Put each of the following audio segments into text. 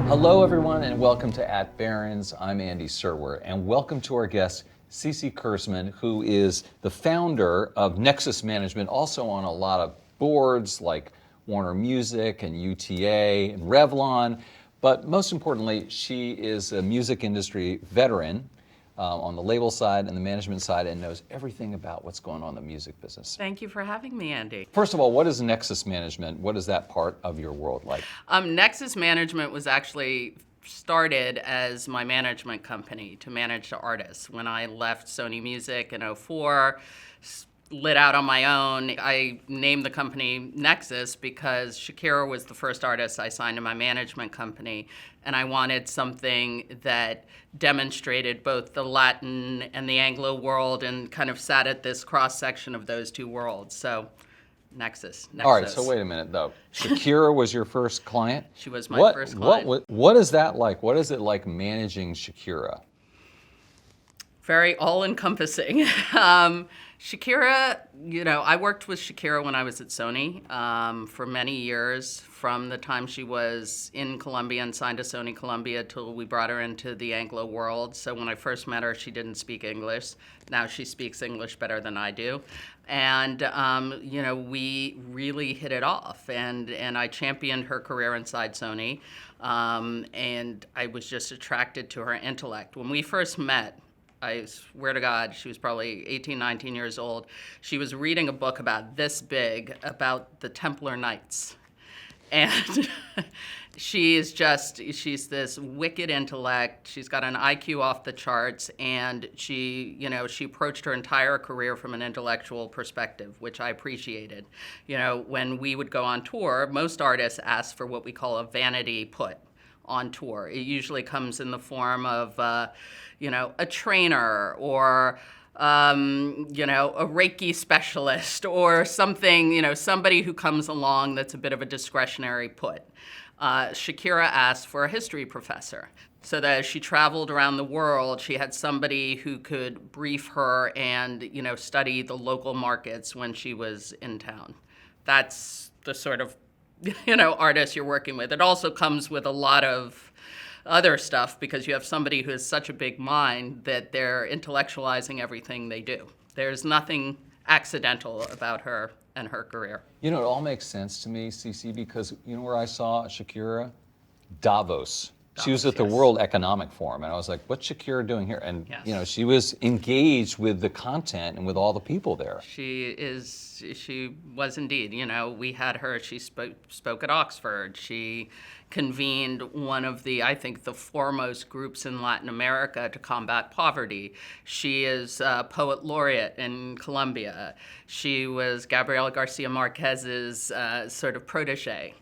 Hello, everyone, and welcome to At Barrons. I'm Andy Serwer, and welcome to our guest, Ceci Kurzman, who is the founder of Nexus Management, also on a lot of boards like Warner Music and UTA and Revlon. But most importantly, she is a music industry veteran on the label side and the management side and knows everything about what's going on in the music business. Thank you for having me, Andy. First of all, what is Nexus Management? What is that part of your world like? Nexus Management was actually started as my management company to manage the artists. When I left Sony Music in 2004, lit out on my own, I named the company Nexus because Shakira was the first artist I signed to my management company, and I wanted something that demonstrated both the Latin and the Anglo world and kind of sat at this cross-section of those two worlds. So Nexus. All right, so wait a minute, though. Shakira was your first client? She was my first client. What is that like? What is it like managing Shakira? Very all-encompassing. Shakira, I worked with Shakira when I was at Sony for many years, from the time she was in Colombia and signed to Sony Colombia till we brought her into the Anglo world. So when I first met her, she didn't speak English. Now she speaks English better than I do. And, we really hit it off. And I championed her career inside Sony. And I was just attracted to her intellect. When we first met, I swear to God, she was probably 18, 19 years old. She was reading a book about this big about the Templar Knights. And she's this wicked intellect. She's got an IQ off the charts, and she approached her entire career from an intellectual perspective, which I appreciated. When we would go on tour, most artists ask for what we call a vanity put on tour. It usually comes in the form of, a trainer or, a Reiki specialist or something, somebody who comes along that's a bit of a discretionary put. Shakira asked for a history professor so that as she traveled around the world, she had somebody who could brief her and, study the local markets when she was in town. That's the sort of artists you're working with. It also comes with a lot of other stuff because you have somebody who has such a big mind that they're intellectualizing everything they do. There's nothing accidental about her and her career. It all makes sense to me, Ceci, because where I saw Shakira? Davos. She was at the World Economic Forum, and I was like, what's Shakira doing here? And, yes. She was engaged with the content and with all the people there. She was indeed. We had her, she spoke at Oxford. She convened one of the foremost groups in Latin America to combat poverty. She is a poet laureate in Colombia. She was Gabriel Garcia Marquez's sort of protege.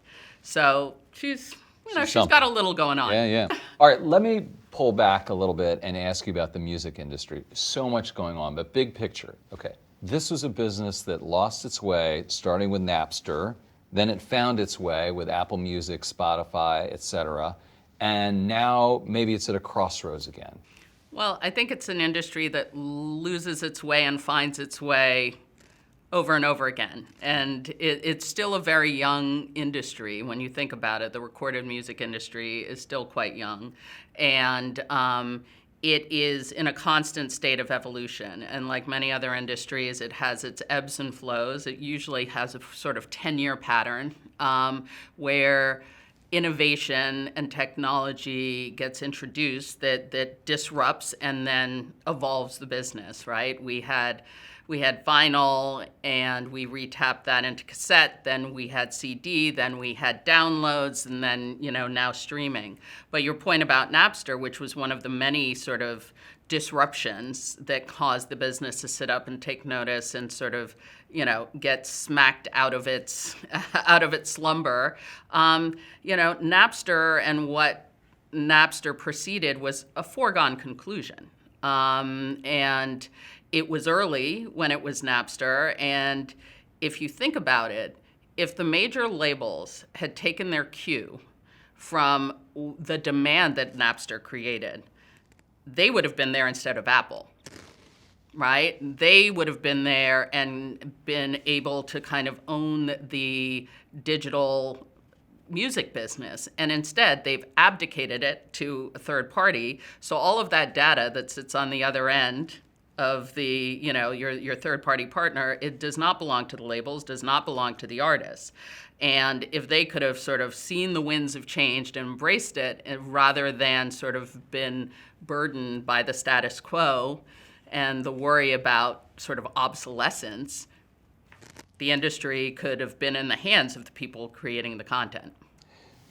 So she's got a little going on. Yeah. All right, let me pull back a little bit and ask you about the music industry. So much going on, but big picture. Okay, this was a business that lost its way, starting with Napster. Then it found its way with Apple Music, Spotify, etc. And now maybe it's at a crossroads again. Well, I think it's an industry that loses its way and finds its way over and over again. And it's still a very young industry. When you think about it, the recorded music industry is still quite young. And it is in a constant state of evolution. And like many other industries, it has its ebbs and flows. It usually has a sort of 10-year pattern where innovation and technology gets introduced that disrupts and then evolves the business, right? We had vinyl, and we retapped that into cassette. Then we had CD. Then we had downloads, and then now streaming. But your point about Napster, which was one of the many sort of disruptions that caused the business to sit up and take notice and sort of get smacked out of its slumber. Napster and what Napster preceded was a foregone conclusion, and it was early when it was Napster, and if you think about it, if the major labels had taken their cue from the demand that Napster created, they would have been there instead of Apple, right? They would have been there and been able to kind of own the digital music business, and instead they've abdicated it to a third party. So all of that data that sits on the other end of the, your third party partner, it does not belong to the labels, does not belong to the artists. And if they could have sort of seen the winds of change and embraced it, rather than sort of been burdened by the status quo and the worry about sort of obsolescence, the industry could have been in the hands of the people creating the content.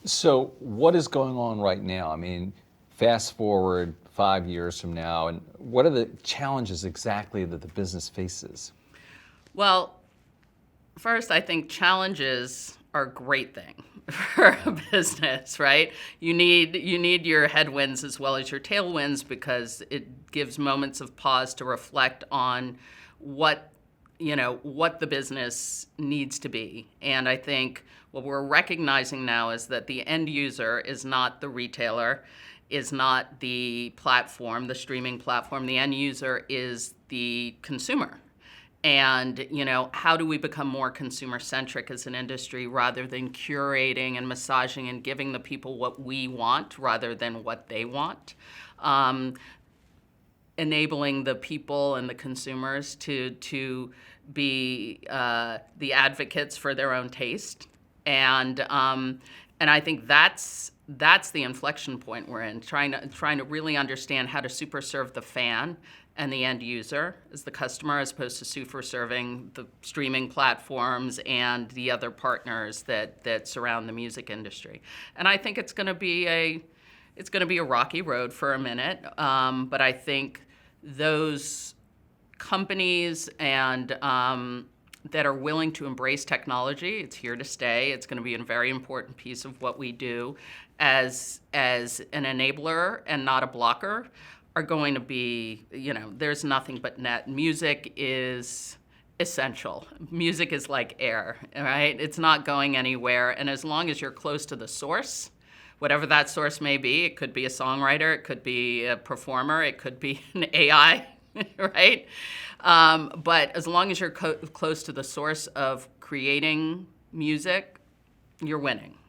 So what is going on right now? I mean, fast forward 5 years from now, and what are the challenges exactly that the business faces? Well, first, I think challenges are a great thing for a business, right? You need your headwinds as well as your tailwinds, because it gives moments of pause to reflect on what the business needs to be. And I think what we're recognizing now is that the end user is not the retailer, is not the platform, the streaming platform. The end user is the consumer. And, how do we become more consumer-centric as an industry, rather than curating and massaging and giving the people what we want rather than what they want? Enabling the people and the consumers to be the advocates for their own taste. And I think that's the inflection point we're in, trying to really understand how to super serve the fan and the end user as the customer, as opposed to super serving the streaming platforms and the other partners that surround the music industry. And I think it's going to be a rocky road for a minute, but I think those companies and that are willing to embrace technology, it's here to stay. It's going to be a very important piece of what we do as an enabler and not a blocker, are going to be, there's nothing but net. Music is essential. Music is like air, right? It's not going anywhere. And as long as you're close to the source, whatever that source may be, it could be a songwriter, it could be a performer, it could be an AI, right? But as long as you're close to the source of creating music, you're winning.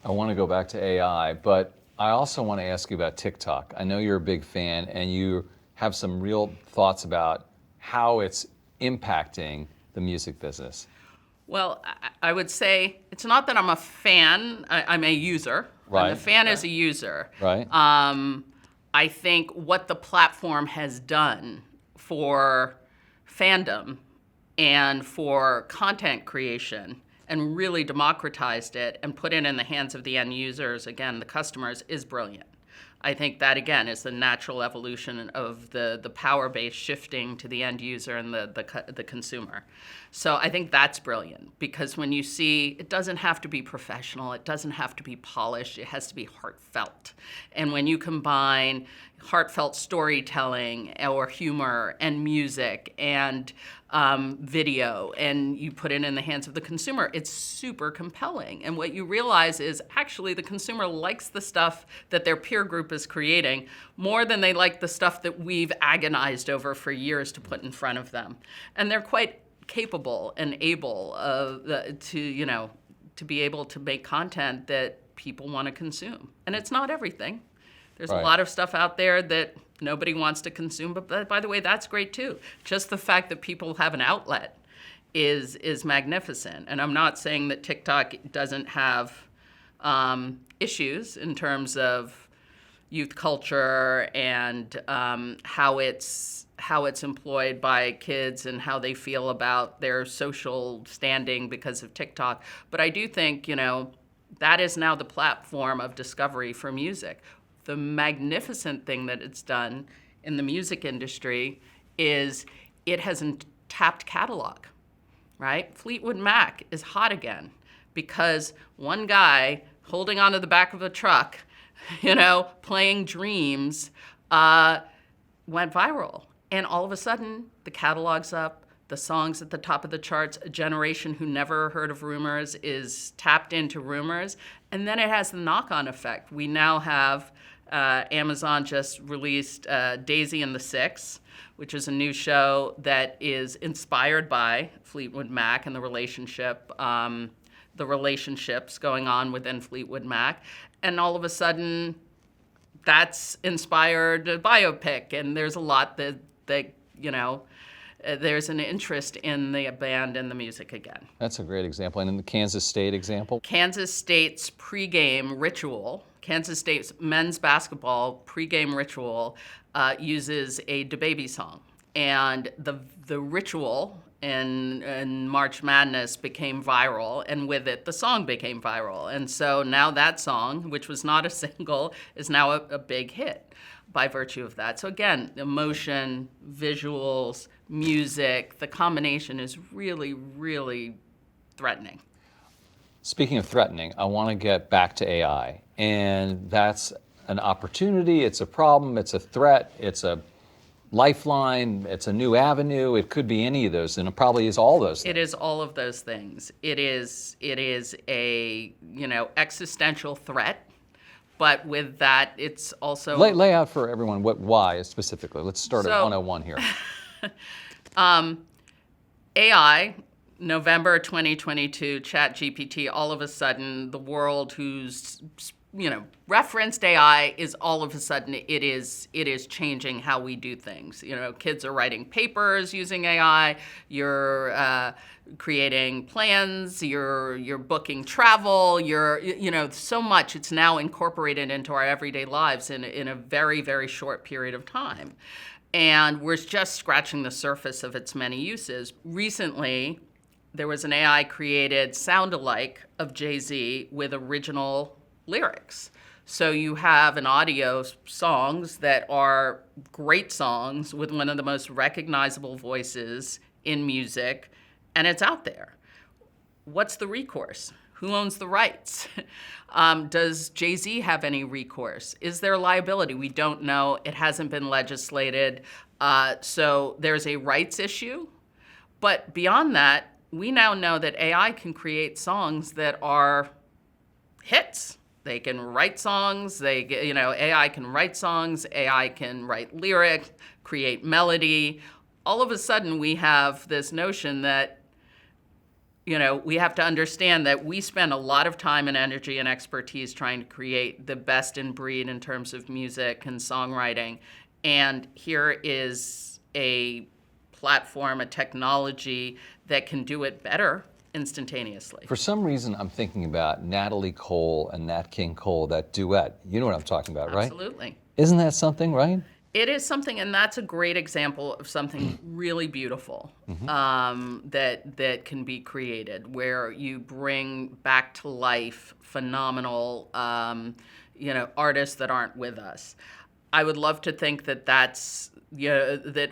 I want to go back to AI, but I also want to ask you about TikTok. I know you're a big fan, and you have some real thoughts about how it's impacting the music business. Well, I would say it's not that I'm a fan. I'm a user. Right. I'm a fan as a user. Right. I think what the platform has done for fandom and for content creation, and really democratized it and put it in the hands of the end users, again, the customers, is brilliant. I think that, again, is the natural evolution of the power base shifting to the end user and the consumer. So I think that's brilliant, because when you see, it doesn't have to be professional, it doesn't have to be polished, it has to be heartfelt. And when you combine heartfelt storytelling or humor and music and video, and you put it in the hands of the consumer, it's super compelling. And what you realize is, actually, the consumer likes the stuff that their peer group is creating more than they like the stuff that we've agonized over for years to put in front of them. And they're quite capable and able to be able to make content that people want to consume. And it's not everything. There's Right. a lot of stuff out there that nobody wants to consume, but by the way, that's great too. Just the fact that people have an outlet is magnificent. And I'm not saying that TikTok doesn't have issues in terms of youth culture and how it's employed by kids and how they feel about their social standing because of TikTok. But I do think, that is now the platform of discovery for music. The magnificent thing that it's done in the music industry is it has a tapped catalog, right? Fleetwood Mac is hot again because one guy holding onto the back of a truck, playing Dreams, went viral. And all of a sudden, the catalog's up, the song's at the top of the charts, a generation who never heard of Rumors is tapped into Rumors, and then it has the knock-on effect. We now have Amazon just released Daisy and the Six, which is a new show that is inspired by Fleetwood Mac and the relationship the relationships going on within Fleetwood Mac, and all of a sudden that's inspired a biopic, and there's a lot that there's an interest in the band and the music again. That's a great example. And in the Kansas State example? Kansas State's pregame ritual, Kansas State's men's basketball pregame ritual uses a DaBaby song. And the ritual in March Madness became viral, and with it, the song became viral. And so now that song, which was not a single, is now a big hit by virtue of that. So again, emotion, visuals, music, the combination is really, really threatening. Speaking of threatening, I want to get back to AI. And that's an opportunity, it's a problem, it's a threat, it's a lifeline, it's a new avenue. It could be any of those, and it probably is all those things. It is all of those things. It is a existential threat, but with that, it's also Lay out for everyone why specifically. Let's start at 101 here. AI, November 2022, ChatGPT. All of a sudden, the world who's referenced AI is all of a sudden it is changing how we do things. Kids are writing papers using AI. You're creating plans. You're booking travel. So much. It's now incorporated into our everyday lives in a very, very short period of time. And we're just scratching the surface of its many uses. Recently, there was an AI-created sound-alike of Jay-Z with original lyrics. So you have an audio songs that are great songs with one of the most recognizable voices in music, and it's out there. What's the recourse? Who owns the rights? Does Jay-Z have any recourse? Is there liability? We don't know. It hasn't been legislated. So there's a rights issue. But beyond that, we now know that AI can create songs that are hits. They can write songs. AI can write songs. AI can write lyrics, create melody. All of a sudden, we have this notion that we have to understand that we spend a lot of time and energy and expertise trying to create the best in breed in terms of music and songwriting. And here is a platform, a technology that can do it better instantaneously. For some reason, I'm thinking about Natalie Cole and Nat King Cole, that duet. You know what I'm talking about, right? Absolutely. Isn't that something, right? It is something, and that's a great example of something really beautiful that can be created, where you bring back to life phenomenal, artists that aren't with us. I would love to think that that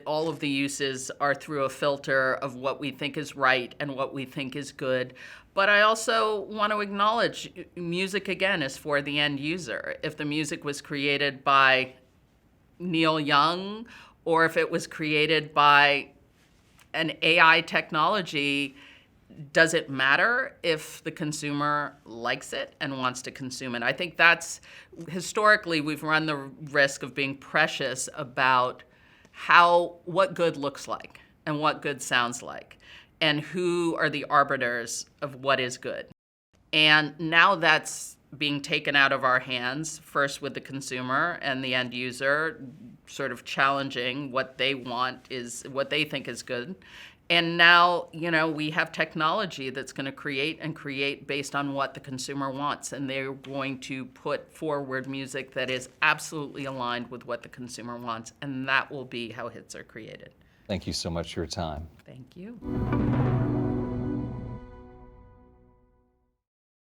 all of the uses are through a filter of what we think is right and what we think is good. But I also want to acknowledge music, again, is for the end user. If the music was created by Neil Young, or if it was created by an AI technology, does it matter if the consumer likes it and wants to consume it? I think that's, historically, we've run the risk of being precious about what good looks like and what good sounds like, and who are the arbiters of what is good. And now that's being taken out of our hands, first with the consumer and the end user, sort of challenging what they want is what they think is good. And now, we have technology that's going to create based on what the consumer wants. And they're going to put forward music that is absolutely aligned with what the consumer wants. And that will be how hits are created. Thank you so much for your time. Thank you.